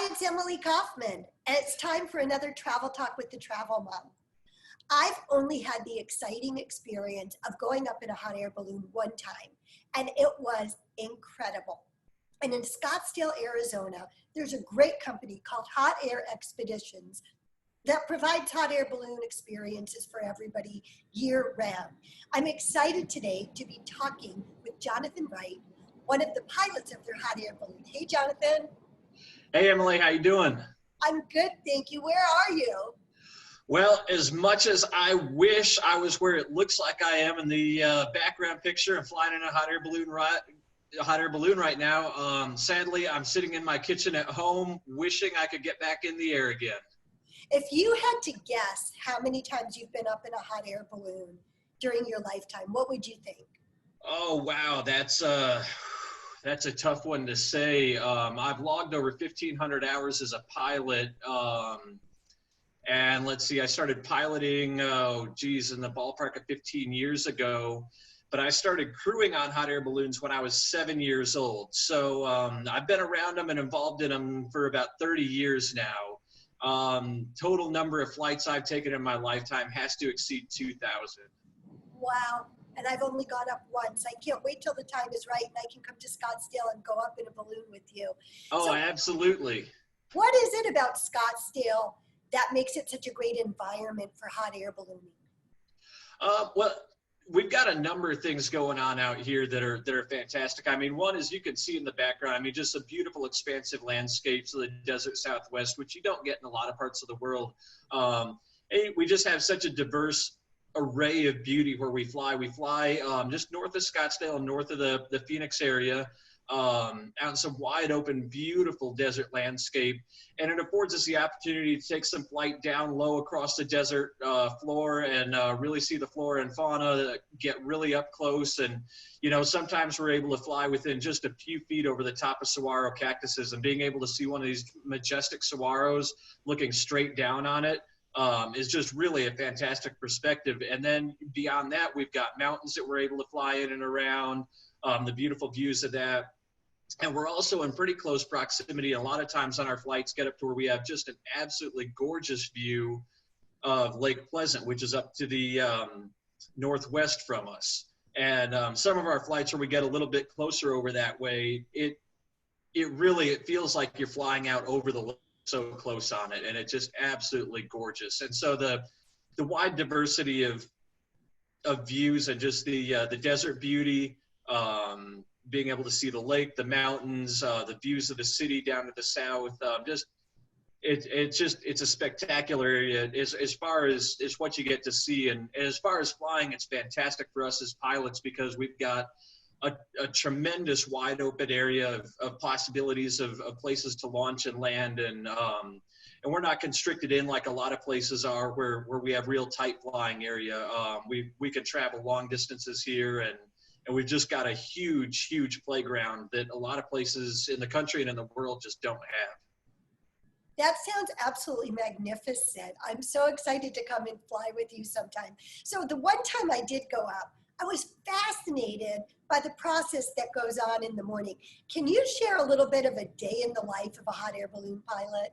Hi, it's Emily Kaufman, and it's time for another Travel Talk with the Travel Mom. I've only had the exciting experience of going up in a hot air balloon one time, and it was incredible. And in Scottsdale, Arizona, there's a great company called Hot Air Expeditions that provides hot air balloon experiences for everybody year round. I'm excited today to be talking with Jonathan Wright, one of the pilots of their hot air balloon. Hey, Jonathan. Hey, Emily, how you doing? I'm good, thank you. Where are you? Well, as much as I wish I was where it looks like I am in the background picture and flying in a hot air balloon right now, sadly, I'm sitting in my kitchen at home wishing I could get back in the air again. If you had to guess how many times you've been up in a hot air balloon during your lifetime, what would you think? Oh, wow, that's a tough one to say. I've logged over 1,500 hours as a pilot. And let's see, I started piloting, in the ballpark of 15 years ago. But I started crewing on hot air balloons when I was 7 years old. So I've been around them and involved in them for about 30 years now. Total number of flights I've taken in my lifetime has to exceed 2,000. Wow. And I've only gone up once. I can't wait till the time is right and I can come to Scottsdale and go up in a balloon with you. Oh, so, absolutely. What is it about Scottsdale that makes it such a great environment for hot air ballooning? Well, we've got a number of things going on out here that are fantastic. I mean, one is you can see in the background, I mean, just a beautiful, expansive landscapes of the desert Southwest, which you don't get in a lot of parts of the world. We just have such a diverse array of beauty where we fly. We fly just north of Scottsdale and north of the Phoenix area, out in some wide open, beautiful desert landscape. And it affords us the opportunity to take some flight down low across the desert floor and really see the flora and fauna, get really up close. And, you know, sometimes we're able to fly within just a few feet over the top of saguaro cactuses, and being able to see one of these majestic saguaros looking straight down on it is just really a fantastic perspective. And then beyond that, we've got mountains that we're able to fly in and around, the beautiful views of that. And we're also in pretty close proximity. A lot of times on our flights get up to where we have just an absolutely gorgeous view of Lake Pleasant, which is up to the northwest from us. And some of our flights where we get a little bit closer over that way, it feels like you're flying out over the lake, so close on it, and it's just absolutely gorgeous. And so the wide diversity of views and just the desert beauty, being able to see the lake, the mountains, the views of the city down to the south, it's a spectacular area as far as what you get to see. And as far as flying, it's fantastic for us as pilots because we've got a tremendous wide open area of possibilities of places to launch and land, and we're not constricted in like a lot of places are where we have real tight flying area. We can travel long distances here, and we've just got a huge playground that a lot of places in the country and in the world just don't have. That sounds absolutely magnificent. I'm so excited to come and fly with you sometime. So the one time I did go up, I was fascinated by the process that goes on in the morning. Can you share a little bit of a day in the life of a hot air balloon pilot?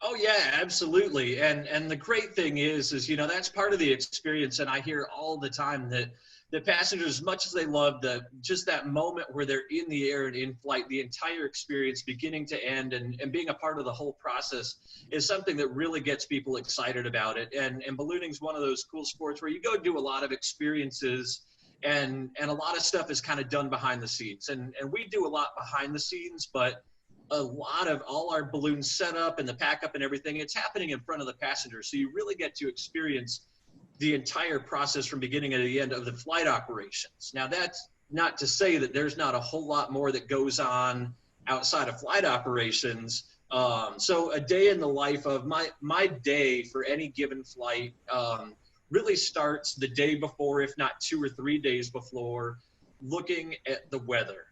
Oh yeah, absolutely. And the great thing is, you know, that's part of the experience. And I hear all the time that the passengers, as much as they love just that moment where they're in the air and in flight, the entire experience beginning to end and being a part of the whole process is something that really gets people excited about it. And ballooning is one of those cool sports where you go do a lot of experiences, and a lot of stuff is kind of done behind the scenes. And we do a lot behind the scenes, but a lot of all our balloon setup and the pack up and everything, it's happening in front of the passengers. So you really get to experience the entire process from beginning to the end of the flight operations. Now, that's not to say that there's not a whole lot more that goes on outside of flight operations. So a day in the life of my day for any given flight really starts the day before, if not 2 or 3 days before, looking at the weather.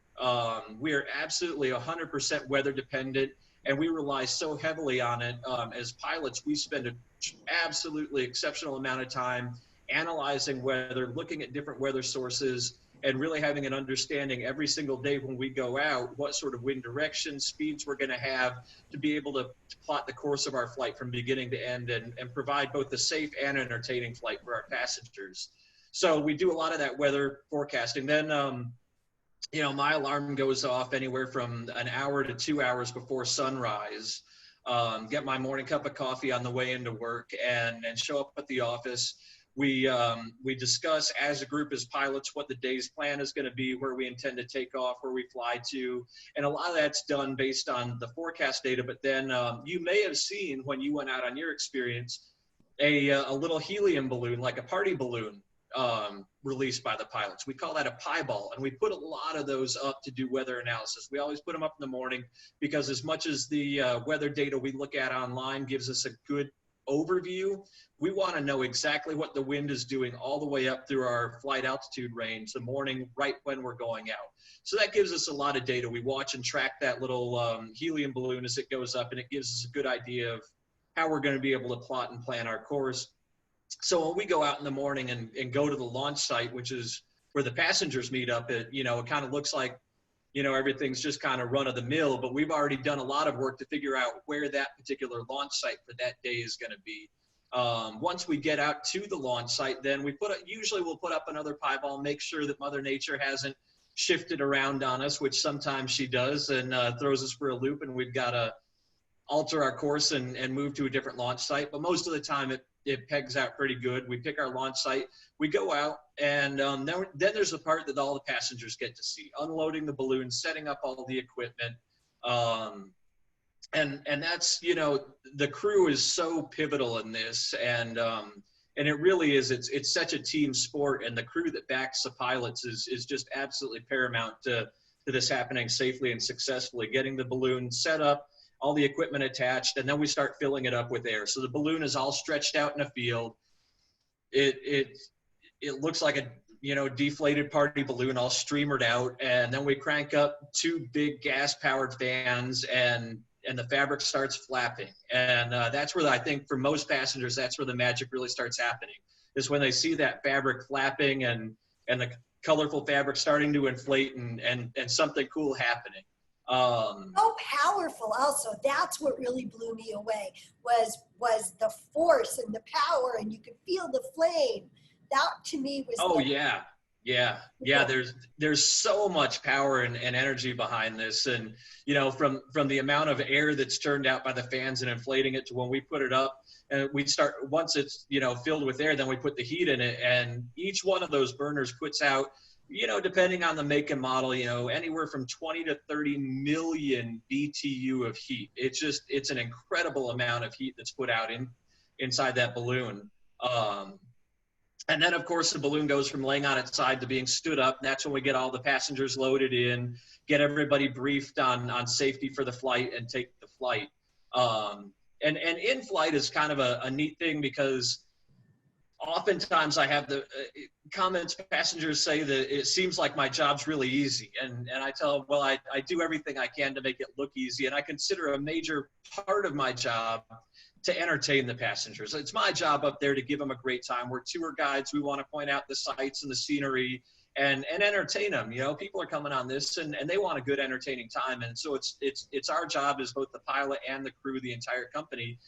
We are absolutely 100% weather dependent, and we rely so heavily on it. As pilots, we spend an absolutely exceptional amount of time analyzing weather, looking at different weather sources, and really having an understanding every single day when we go out, what sort of wind direction, speeds we're going to have to be able to plot the course of our flight from beginning to end and provide both a safe and entertaining flight for our passengers. So we do a lot of that weather forecasting. Then, my alarm goes off anywhere from an hour to 2 hours before sunrise. Get my morning cup of coffee on the way into work and show up at the office. We discuss as a group, as pilots, what the day's plan is going to be, where we intend to take off, where we fly to. And a lot of that's done based on the forecast data. But then you may have seen when you went out on your experience, a little helium balloon, like a party balloon, released by the pilots. We call that a pie ball, and we put a lot of those up to do weather analysis. We always put them up in the morning because as much as the weather data we look at online gives us a good overview, we want to know exactly what the wind is doing all the way up through our flight altitude range the morning right when we're going out. So that gives us a lot of data. We watch and track that little helium balloon as it goes up, and it gives us a good idea of how we're going to be able to plot and plan our course. So when we go out in the morning and go to the launch site, which is where the passengers meet up, it kind of looks like, everything's just kind of run of the mill, but we've already done a lot of work to figure out where that particular launch site for that day is going to be. Once we get out to the launch site, then usually we'll put up another pie ball, make sure that Mother Nature hasn't shifted around on us, which sometimes she does, and throws us for a loop, and we've got to alter our course and move to a different launch site. But most of the time it pegs out pretty good. We pick our launch site, we go out, and then there's the part that all the passengers get to see, unloading the balloon, setting up all the equipment. And that's, the crew is so pivotal in this, and it really is, it's such a team sport, and the crew that backs the pilots is just absolutely paramount to this happening safely and successfully, getting the balloon set up, all the equipment attached, and then we start filling it up with air. So the balloon is all stretched out in a field. It looks like a deflated party balloon, all streamered out, and then we crank up 2 big gas-powered fans, and the fabric starts flapping. And that's where I think for most passengers, that's where the magic really starts happening, is when they see that fabric flapping and the colorful fabric starting to inflate and something cool happening. So powerful also. That's what really blew me away was the force and the power, and you could feel the flame. That to me was Yeah, there's so much power and energy behind this, and from the amount of air that's turned out by the fans and inflating it to when we put it up, and once it's filled with air, then we put the heat in it, and each one of those burners puts out, depending on the make and model, anywhere from 20 to 30 million BTU of heat. It's an incredible amount of heat that's put out inside that balloon. And then, of course, the balloon goes from laying on its side to being stood up. That's when we get all the passengers loaded in, get everybody briefed on safety for the flight, and take the flight. And in flight is kind of a neat thing, because oftentimes I have the comments, passengers say that it seems like my job's really easy. And I tell them, well, I do everything I can to make it look easy. And I consider a major part of my job to entertain the passengers. It's my job up there to give them a great time. We're tour guides. We want to point out the sights and the scenery and entertain them. People are coming on this and they want a good entertaining time. And so it's our job as both the pilot and the crew, the entire company,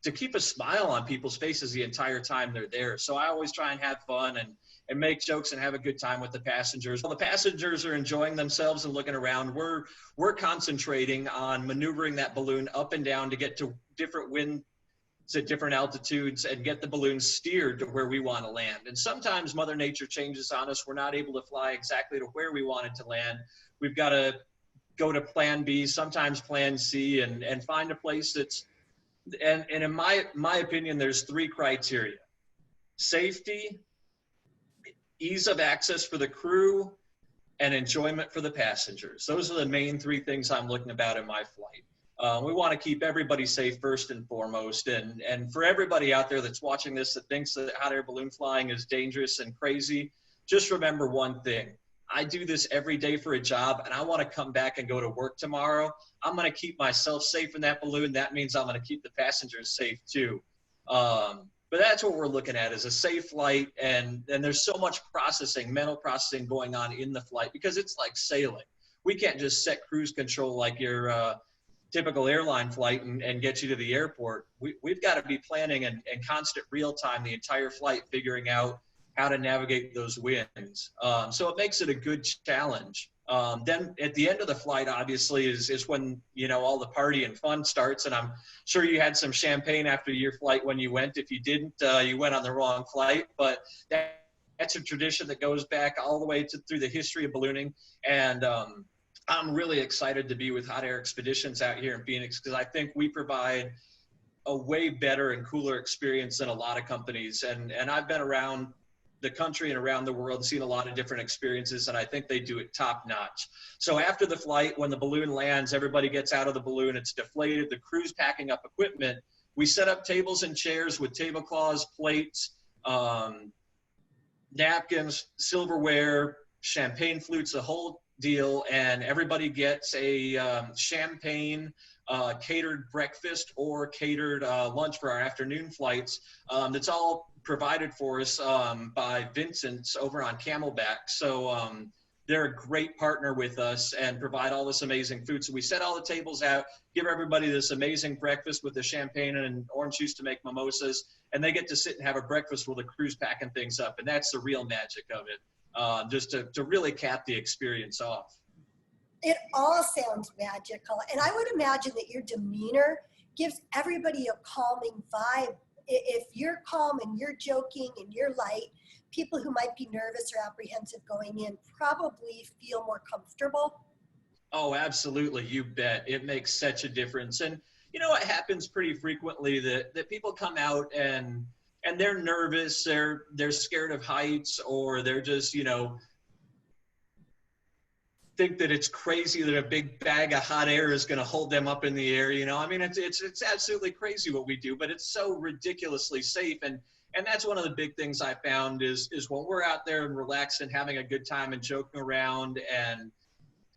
to keep a smile on people's faces the entire time they're there. So I always try and have fun and make jokes and have a good time with the passengers. While the passengers are enjoying themselves and looking around, we're concentrating on maneuvering that balloon up and down to get to different winds at different altitudes and get the balloon steered to where we want to land. And sometimes Mother Nature changes on us. We're not able to fly exactly to where we wanted to land. We've got to go to plan B, sometimes plan C, and find a place that's, and in my opinion, there's 3 criteria: safety, ease of access for the crew, and enjoyment for the passengers. Those are the main 3 things I'm looking about in my flight. We want to keep everybody safe first and foremost. And for everybody out there that's watching this that thinks that hot air balloon flying is dangerous and crazy, just remember one thing. I do this every day for a job, and I want to come back and go to work tomorrow. I'm going to keep myself safe in that balloon. That means I'm going to keep the passengers safe too. But that's what we're looking at, is a safe flight, and there's so much mental processing going on in the flight, because it's like sailing. We can't just set cruise control like your typical airline flight and get you to the airport. We've got to be planning in constant real time the entire flight, figuring out how to navigate those winds. So it makes it a good challenge. Then at the end of the flight, obviously, is when, you know, all the party and fun starts. And I'm sure you had some champagne after your flight when you went. If you didn't, you went on the wrong flight. But that's a tradition that goes back all the way through the history of ballooning. And I'm really excited to be with Hot Air Expeditions out here in Phoenix, because I think we provide a way better and cooler experience than a lot of companies. And I've been around the country and around the world, seen a lot of different experiences, and I think they do it top notch. So after the flight, when the balloon lands, everybody gets out of the balloon, it's deflated, the crew's packing up equipment. We set up tables and chairs with tablecloths, plates, napkins, silverware, champagne flutes, the whole deal, and everybody gets a champagne catered breakfast or catered lunch for our afternoon flights. That's all provided for us by Vincent's over on Camelback. So they're a great partner with us and provide all this amazing food. So we set all the tables out, give everybody this amazing breakfast with the champagne and orange juice to make mimosas, and they get to sit and have a breakfast while the crew's packing things up. And that's the real magic of it, just to really cap the experience off. It all sounds magical. And I would imagine that your demeanor gives everybody a calming vibe. If you're calm and you're joking and you're light, people who might be nervous or apprehensive going in probably feel more comfortable. Oh, absolutely. You bet. It makes such a difference. And you know, it happens pretty frequently that people come out and they're nervous, they're scared of heights, or they're just, you know, think that it's crazy that a big bag of hot air is going to hold them up in the air. You know, I mean, it's absolutely crazy what we do, but it's so ridiculously safe. And that's one of the big things I found is when we're out there and relaxed and having a good time and joking around,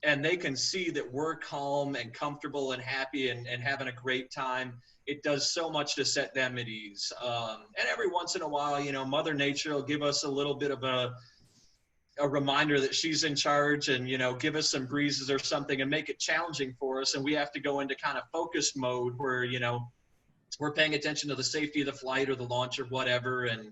and they can see that we're calm and comfortable and happy and having a great time, it does so much to set them at ease. And every once in a while, you know, Mother Nature will give us a little bit of a reminder that she's in charge, and, you know, give us some breezes or something and make it challenging for us. And we have to go into kind of focus mode where, you know, we're paying attention to the safety of the flight or the launch or whatever, and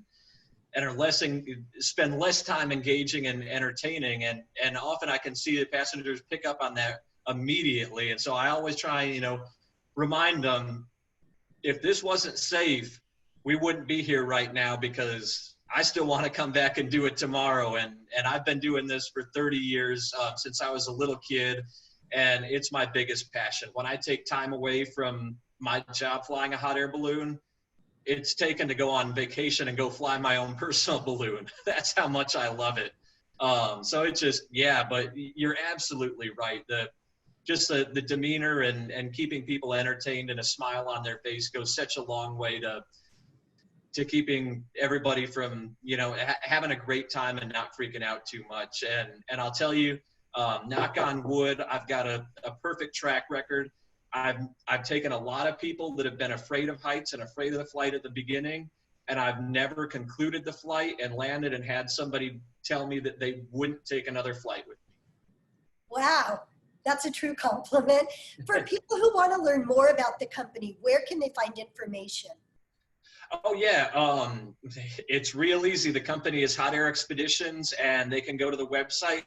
spend less time engaging and entertaining. And often I can see the passengers pick up on that immediately. And so I always try, you know, remind them, if this wasn't safe, we wouldn't be here right now, because I still want to come back and do it tomorrow. And I've been doing this for 30 years, since I was a little kid, and it's my biggest passion. When I take time away from my job flying a hot air balloon, it's taken to go on vacation and go fly my own personal balloon. That's how much I love it. So it's just, yeah, but you're absolutely right. The demeanor and keeping people entertained and a smile on their face goes such a long way to keeping everybody from, you know, having a great time and not freaking out too much. And I'll tell you, knock on wood, I've got a perfect track record. I've taken a lot of people that have been afraid of heights and afraid of the flight at the beginning, and I've never concluded the flight and landed and had somebody tell me that they wouldn't take another flight with me. Wow, that's a true compliment. For people who want to learn more about the company, where can they find information? Oh, yeah. It's real easy. The company is Hot Air Expeditions, and they can go to the website,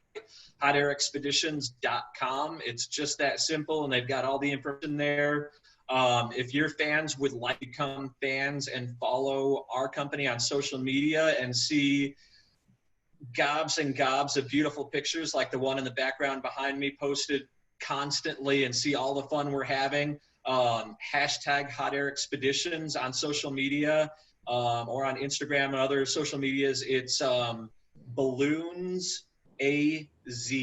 hotairexpeditions.com. It's just that simple, and they've got all the information there. If your fans would like to become fans and follow our company on social media and see gobs and gobs of beautiful pictures like the one in the background behind me posted constantly, and see all the fun we're having, hashtag Hot Air Expeditions on social media, or on Instagram and other social medias. It's Balloons AZ.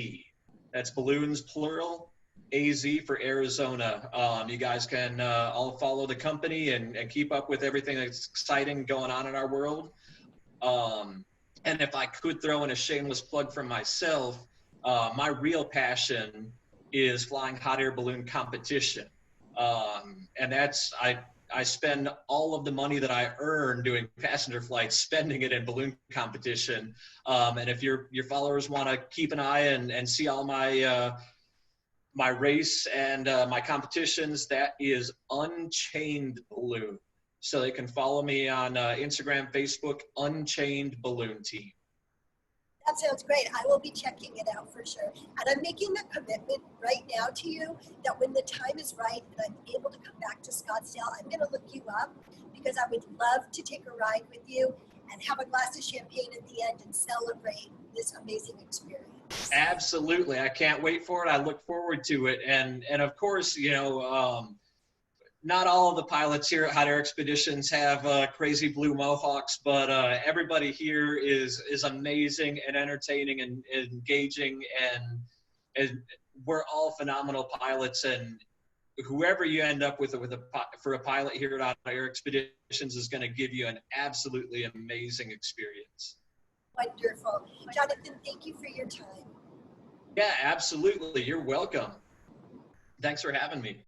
That's balloons plural, AZ for Arizona. You guys can all follow the company and keep up with everything that's exciting going on in our world. And if I could throw in a shameless plug for myself, my real passion is flying hot air balloon competition. And I spend all of the money that I earn doing passenger flights, spending it in balloon competition. And if your followers want to keep an eye and see all my my race and my competitions, that is Unchained Balloon. So they can follow me on Instagram, Facebook, Unchained Balloon Team. That sounds great. I will be checking it out for sure. And I'm making the commitment right now to you that when the time is right and I'm able to come back to Scottsdale, I'm going to look you up because I would love to take a ride with you and have a glass of champagne at the end and celebrate this amazing experience. Absolutely. I can't wait for it. I look forward to it. And of course, you know, not all of the pilots here at Hot Air Expeditions have crazy blue mohawks, but everybody here is amazing and entertaining and engaging, and we're all phenomenal pilots. And whoever you end up with for a pilot here at Hot Air Expeditions is going to give you an absolutely amazing experience. Wonderful. Jonathan, thank you for your time. Yeah, absolutely. You're welcome. Thanks for having me.